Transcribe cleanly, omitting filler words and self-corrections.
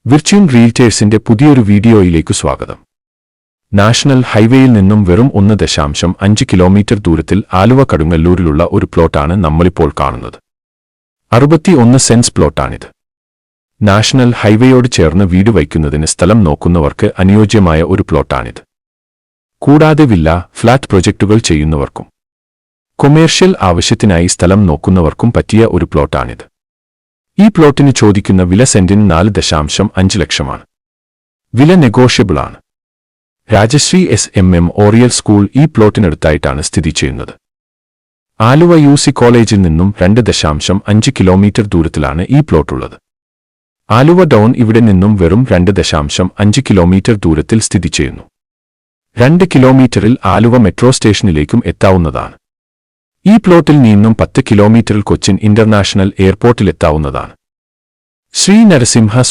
Virtual റിയൽറ്റേഴ്സിന്റെ പുതിയൊരു വീഡിയോയിലേക്ക് സ്വാഗതം. നാഷണൽ ഹൈവേയിൽ നിന്നും വെറും 1.5 കിലോമീറ്റർ ദൂരത്തിൽ ആലുവ കടുങ്ങല്ലൂരിലുള്ള ഒരു പ്ലോട്ടാണ് നമ്മളിപ്പോൾ കാണുന്നത്. 61 സെന്റ്സ് പ്ലോട്ടാണിത്. നാഷണൽ ഹൈവേയോട് ചേർന്ന് വീട് വയ്ക്കുന്നതിന് സ്ഥലം നോക്കുന്നവർക്ക് അനുയോജ്യമായ ഒരു പ്ലോട്ടാണിത്. കൂടാതെ വില്ല, ഫ്ളാറ്റ് പ്രൊജക്ടുകൾ ചെയ്യുന്നവർക്കും കൊമേഴ്ഷ്യൽ ആവശ്യത്തിനായി സ്ഥലം നോക്കുന്നവർക്കും പറ്റിയ ഒരു പ്ലോട്ടാണിത്. ഈ പ്ലോട്ടിന് ചോദിക്കുന്ന വില സെന്റിന് 4.5 ലക്ഷമാണ്. വില നെഗോഷ്യബിൾ ആണ്. രാജശ്രീ SMM ഓറിയൽ സ്കൂൾ ഈ പ്ലോട്ടിനടുത്തായിട്ടാണ് സ്ഥിതി ചെയ്യുന്നത്. ആലുവ UC കോളേജിൽ നിന്നും 2.5 കിലോമീറ്റർ ദൂരത്തിലാണ് ഈ പ്ലോട്ടുള്ളത്. ആലുവ ടൗൺ ഇവിടെ നിന്നും വെറും 2.5 കിലോമീറ്റർ ദൂരത്തിൽ സ്ഥിതി ചെയ്യുന്നു. 2 കിലോമീറ്ററിൽ ആലുവ മെട്രോ സ്റ്റേഷനിലേക്കും എത്താവുന്നതാണ്. ഈ പ്ലോട്ടിൽ നിന്നും 10 കിലോമീറ്ററിൽ കൊച്ചിൻ ഇന്റർനാഷണൽ എയർപോർട്ടിലെത്താവുന്നതാണ്. ശ്രീ നരസിംഹ